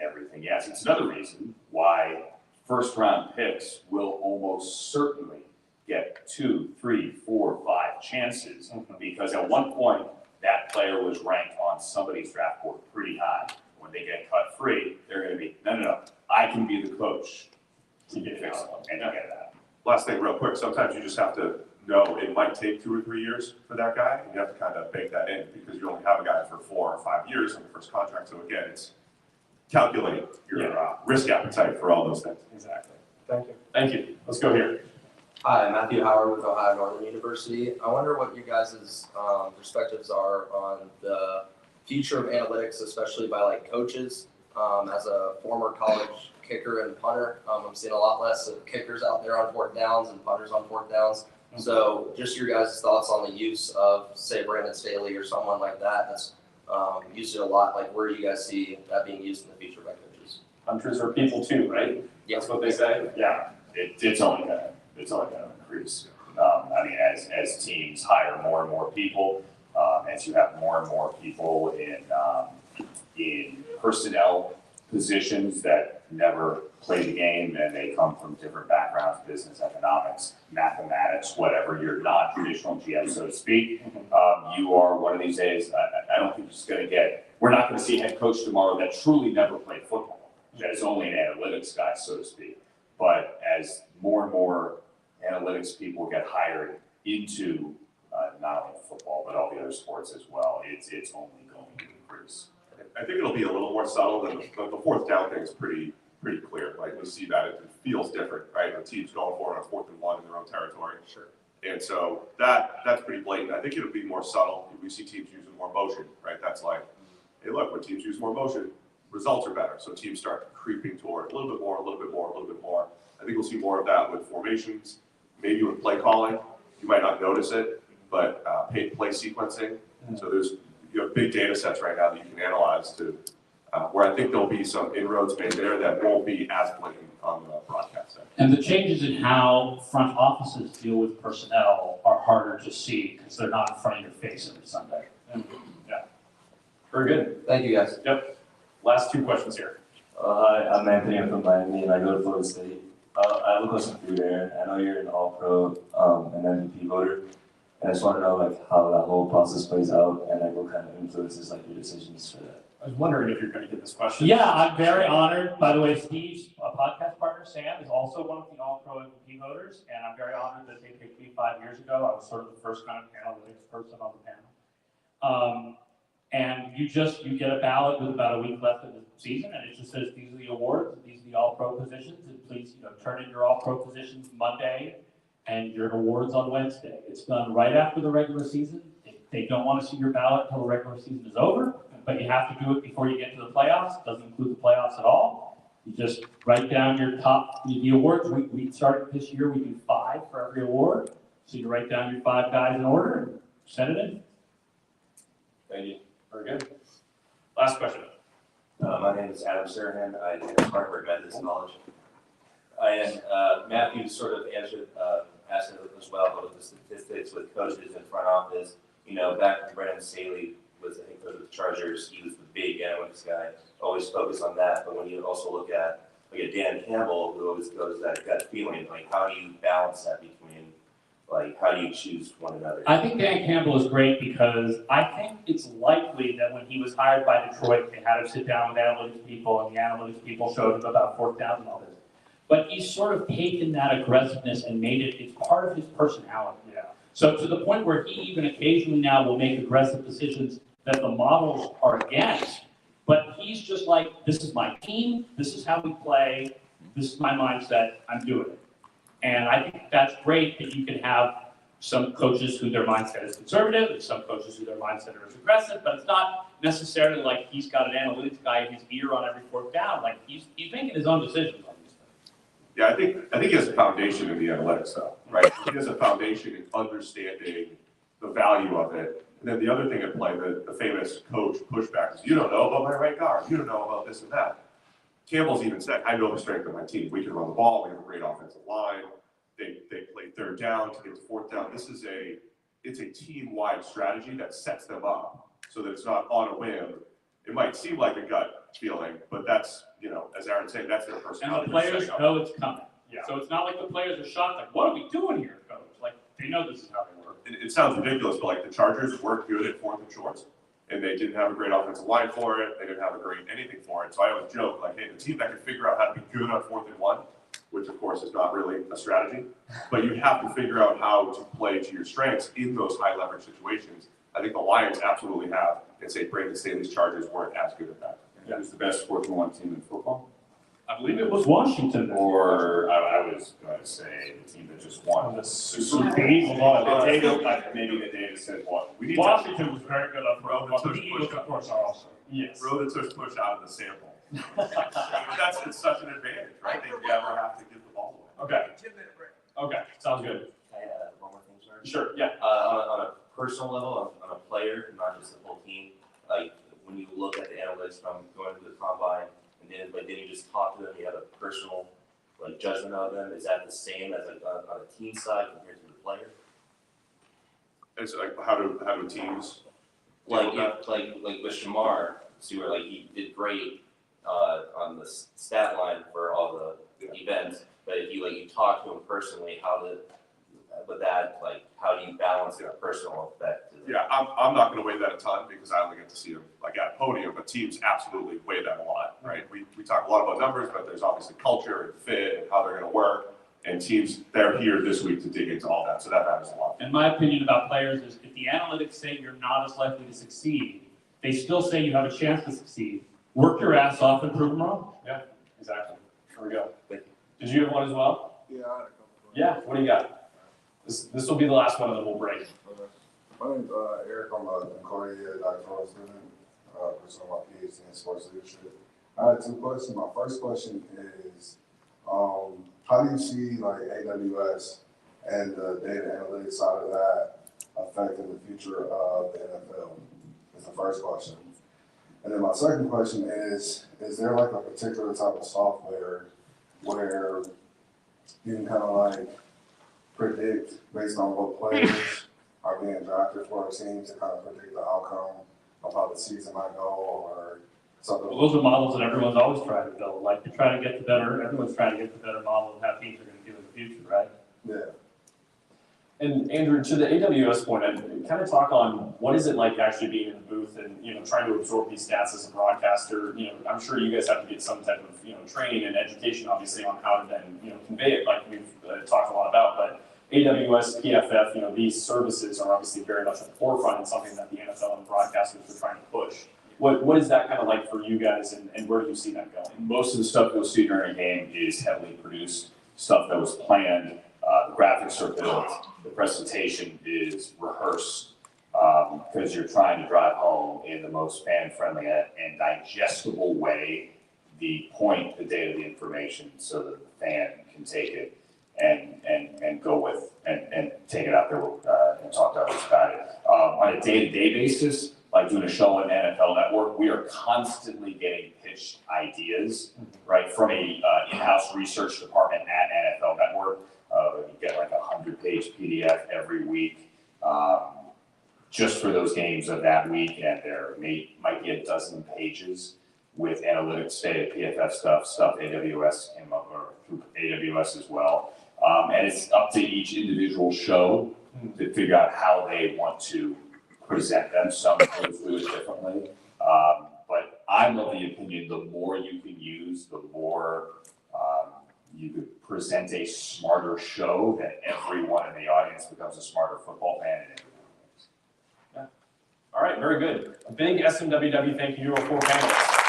everything. Yes, it's another reason why first-round picks will almost certainly get 2, 3, 4, 5 chances because at one point that player was ranked on somebody's draft board pretty high. When they get cut free, they're going to be, no, I can be the coach to fix them and get that. Last thing real quick, sometimes you just have to know it might take 2 or 3 years for that guy, and you have to kind of bake that in because you only have a guy for 4 or 5 years on the first contract. So again, it's calculate your risk appetite for all those things. Exactly. Thank you. Let's go here. Hi, Matthew Howard with Ohio Northern University. I wonder what you guys' perspectives are on the future of analytics, especially by like coaches. As a former college kicker and punter, I'm seeing a lot less of kickers out there on 4th downs and punters on 4th downs. So just your guys' thoughts on the use of, say, Brandon Staley or someone like that that's used it a lot. Like where do you guys see that being used in the future by coaches? Hunters are people too, right? Yeah. That's what they say? Yeah, It's only gonna it's only going to increase. I mean, as teams hire more and more people, as you have more and more people in personnel positions that never play the game and they come from different backgrounds, business, economics, mathematics, whatever, you're not traditional GM, so to speak. You are one of these days, I don't think it's going to get, we're not going to see a head coach tomorrow that truly never played football, that is only an analytics guy, so to speak. But as more and more analytics people get hired into not only football, but all the other sports as well, it's only going to increase. I think it'll be a little more subtle than the fourth down thing is pretty clear. Like we see that it feels different, right? The team's going for it on 4th and 1 in their own territory. Sure. And so that's pretty blatant. I think it'll be more subtle. We see teams using more motion, right? That's like, hey, look, when teams use more motion, results are better. So teams start creeping toward a little bit more, a little bit more, a little bit more. I think we'll see more of that with formations, maybe with play calling. You might not notice it, but play sequencing. So you have big data sets right now that you can analyze to where I think there'll be some inroads made there that won't be as blatant on the broadcast side. And the changes in how front offices deal with personnel are harder to see because they're not in front of your face every Sunday. Yeah. Very good. Thank you, guys. Yep. Last 2 questions here. Hi, I'm Anthony. I'm from Miami, and I go to Florida State. I have a question for you, Aaron. I know you're an All-Pro and MVP voter, and I just want to know like how that whole process plays out and like what kind of influences like your decisions for that. I was wondering if you're going to get this question. Yeah, I'm very honored. By the way, Steve's podcast partner, Sam, is also one of the All-Pro MVP voters, and I'm very honored that they picked me 5 years ago. I was sort of the first kind of analytics person on the panel. And you get a ballot with about a week left of the season, and it just says these are the awards, these are the All-Pro positions, and please, turn in your All-Pro positions Monday and your awards on Wednesday. It's done right after the regular season. They don't want to see your ballot until the regular season is over, but you have to do it before you get to the playoffs. It doesn't include the playoffs at all. You just write down your the awards. We started this year, we do 5 for every award. So you write down your 5 guys in order and send it in. Thank you. Very good. Last question. My name is Adam Sarahan. I attend Harvard Methodist College. And Matthew sort of asked it as well about the statistics with coaches in front office. Back when Brandon Staley was, I think, the Chargers, he was the big analytics guy, always focused on that. But when you also look at like a Dan Campbell, who always goes that gut feeling, like how do you balance that between, like how do you choose one another? I think Dan Campbell is great because I think it's likely that when he was hired by Detroit, they had him sit down with analytics people, and the analytics people showed him about 4th down and all this. But he's sort of taken that aggressiveness and made it's part of his personality. Yeah. So to the point where he even occasionally now will make aggressive decisions that the models are against, but he's just like, this is my team, this is how we play, this is my mindset, I'm doing it. And I think that's great that you can have some coaches who their mindset is conservative, and some coaches who their mindset is aggressive, but it's not necessarily like he's got an analytics guy in his ear on every 4th down. Like he's making his own decisions on these things. Yeah, I think he has a foundation in the analytics though, right? He has a foundation in understanding the value of it. And then the other thing at play, the famous coach pushback is, you don't know about my right guard, you don't know about this and that. Campbell's even said, I know the strength of my team. We can run the ball, we have a great offensive line. They play 3rd down to get to 4th down. It's a team-wide strategy that sets them up so that it's not on a whim. It might seem like a gut feeling, but that's, as Aaron said, that's their personality. And the players know it's coming. Yeah. So it's not like the players are shocked, like, what are we doing here, coach? Like, they know this is how they work. It sounds ridiculous, but like the Chargers weren't good at 4th and shorts, and they didn't have a great offensive line for it. They didn't have a great anything for it. So I always joke, like, hey, the team that can figure out how to be good on 4th and 1, which of course is not really a strategy, but you have to figure out how to play to your strengths in those high leverage situations. I think the Lions absolutely have, and say Brandon Staley's Chargers weren't as good at that. Yeah. Who's the best 4th and 1 team in football? I believe it was Washington. Or I was going to say the team that just won the Super Bowl. Maybe the data said what? Washington was very good on Row football. the The tush Eagles, push of course, are also. Yes. Row the tush push out of the sample. It's such an advantage, right? They never have to give the ball away. Okay. Okay. Sounds good. Can I add one more thing, sorry? Sure. Yeah. On a personal level, on a player, not just the whole team, like when you look at the analytics from going to the combine, and then you just talk to them, you have a personal like judgment of them, is that the same as like on a team side compared to the player? It's like, how do teams? Like if, like with Shamar, see where like he did great on the stat line for all the events, but if you talk to him personally, how do you balance the personal effect? Yeah, I'm not gonna weigh that a ton because I only get to see him like at a podium, but teams absolutely weigh that a lot, right? We talk a lot about numbers, but there's obviously culture and fit and how they're gonna work. And teams, they're here this week to dig into all that, so that matters a lot. And my opinion about players is if the analytics say you're not as likely to succeed, they still say you have a chance to succeed. Work your ass off and prove them wrong. Yeah, exactly. Here we go. Did you have one as well? Yeah, I had a couple. Yeah, what do you got? This will be the last one and then we'll break. My name's Eric. I'm a Concordia doctoral student, pursuing my PhD in sports leadership. I had two questions. My first question is, how do you see like AWS and the data analytics side of that affecting the future of the NFL? Is the first question. And then my second question is there like a particular type of software where you can kind of like predict based on what players are being drafted for a team to kind of predict the outcome of how the season might go or something? Well, those are models that everyone's always trying to build. Like, they're trying to get the better, everyone's trying to get the better model of how teams are going to do in the future, right? Yeah. And Andrew, to the AWS point, I'd kind of talk on what is it like actually being in the booth and, trying to absorb these stats as a broadcaster. I'm sure you guys have to get some type of, training and education, obviously, on how to then, convey it, like we've talked a lot about. But AWS, PFF, these services are obviously very much at the forefront and something that the NFL and broadcasters are trying to push. What is that kind of like for you guys, and where do you see that going? Most of the stuff you'll see during a game is heavily produced, stuff that was planned. The graphics are built, the presentation is rehearsed, because you're trying to drive home in the most fan-friendly and digestible way the point, the data, the information, so that the fan can take it and go with and take it out there and talk to others about it. On a day-to-day basis, like doing a show on NFL Network, we are constantly getting pitched ideas, right, from a in-house research department at NFL Network. You get like a 100-page PDF every week just for those games of that week, and there might be a dozen pages with analytics, say PFF stuff AWS came up, or through AWS as well. And it's up to each individual show to figure out how they want to present them. Some shows do it differently. But I'm of the opinion the more you can use, the more you could present a smarter show, that everyone in the audience becomes a smarter football fan. And everyone wins. All right, very good. A big SMWW thank you to our four panelists.